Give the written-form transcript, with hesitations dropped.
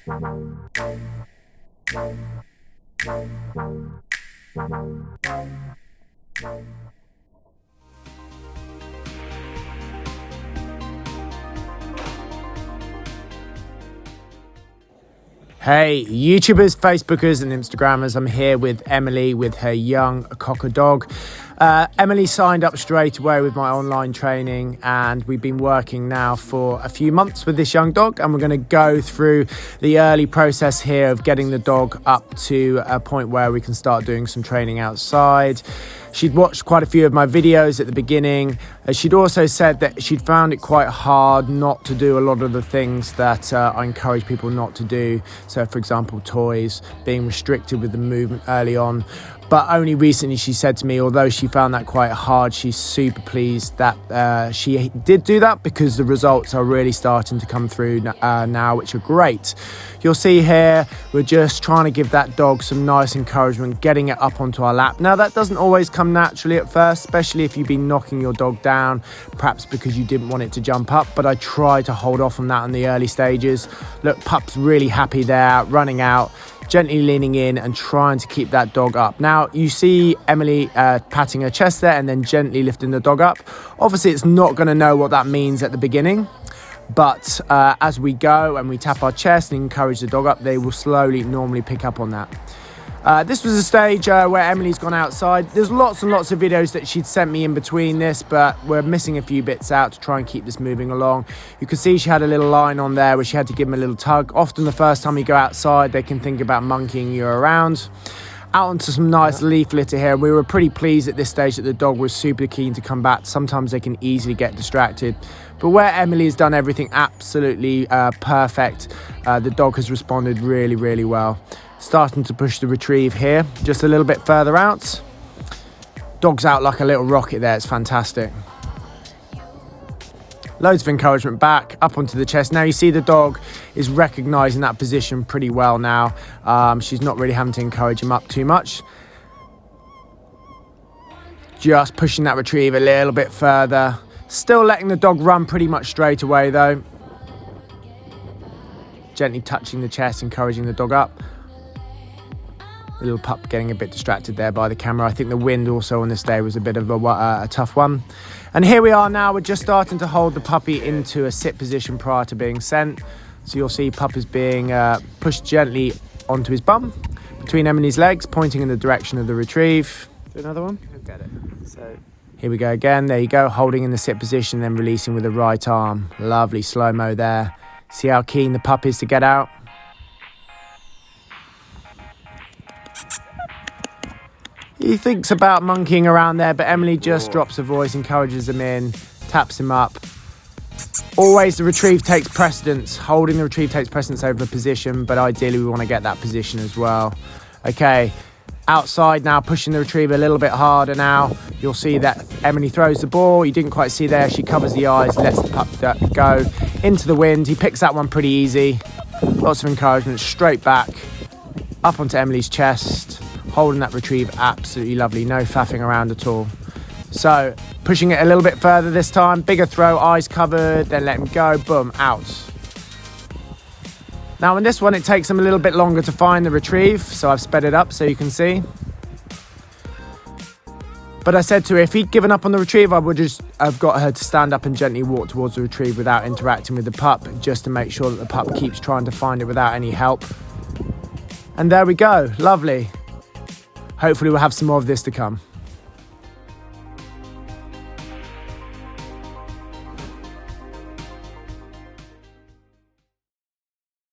Hey YouTubers, Facebookers and Instagrammers, I'm here with Emily with her young cocker dog. Emily signed up straight away with my online training, and we've been working now for a few months with this young dog, and we're going to go through the early process here of getting the dog up to a point where we can start doing some training outside. She'd watched quite a few of my videos at the beginning. She'd also said that she'd found it quite hard not to do a lot of the things that I encourage people not to do. So for example, toys, being restricted with the movement early on. But only recently she said to me, although she found that quite hard, she's super pleased that she did do that, because the results are really starting to come through now, which are great. You'll see here, we're just trying to give that dog some nice encouragement, getting it up onto our lap. Now that doesn't always come naturally at first, especially if you've been knocking your dog down, perhaps because you didn't want it to jump up, but I try to hold off on that in the early stages. Look, Pup's really happy there, running out, gently leaning in and trying to keep that dog up. Now you see Emily patting her chest there and then gently lifting the dog up. Obviously it's not going to know what that means at the beginning, but as we go and we tap our chest and encourage the dog up, they will slowly normally pick up on that. This was a stage where Emily's gone outside. There's lots and lots of videos that she'd sent me in between this, but we're missing a few bits out to try and keep this moving along. You can see she had a little line on there where she had to give him a little tug. Often the first time you go outside, they can think about monkeying you around. Out onto some nice leaf litter here. We were pretty pleased at this stage that the dog was super keen to come back. Sometimes they can easily get distracted. But where Emily's done everything absolutely perfect, the dog has responded really, really well. Starting to push the retrieve here, just a little bit further out. Dog's out like a little rocket there, it's fantastic. Loads of encouragement back, up onto the chest. Now you see the dog is recognising that position pretty well now. She's not really having to encourage him up too much. Just pushing that retrieve a little bit further. Still letting the dog run pretty much straight away though. Gently touching the chest, encouraging the dog up. The little pup getting a bit distracted there by the camera. I think the wind also on this day was a bit of a tough one. And here we are now, we're just starting to hold the puppy into a sit position prior to being sent. So you'll see Pup is being pushed gently onto his bum, between Emily's legs, pointing in the direction of the retrieve. Do another one? I'll get it. So here we go again, there you go, holding in the sit position, then releasing with the right arm. Lovely slow-mo there. See how keen the pup is to get out? He thinks about monkeying around there, but Emily just drops her voice, encourages him in, taps him up. Always the retrieve takes precedence. Holding the retrieve takes precedence over the position, but ideally we want to get that position as well. Okay, outside now, pushing the retrieve a little bit harder now. You'll see that Emily throws the ball. You didn't quite see there. She covers the eyes, lets the pup go into the wind. He picks that one pretty easy. Lots of encouragement, straight back, up onto Emily's chest. Holding that retrieve, absolutely lovely, no faffing around at all. So pushing it a little bit further this time, bigger throw, eyes covered, then let him go, boom, out. Now in this one it takes him a little bit longer to find the retrieve, so I've sped it up so you can see. But I said to her, if he'd given up on the retrieve, I would just have got her to stand up and gently walk towards the retrieve without interacting with the pup, just to make sure that the pup keeps trying to find it without any help. And there we go, lovely. Hopefully we'll have some more of this to come.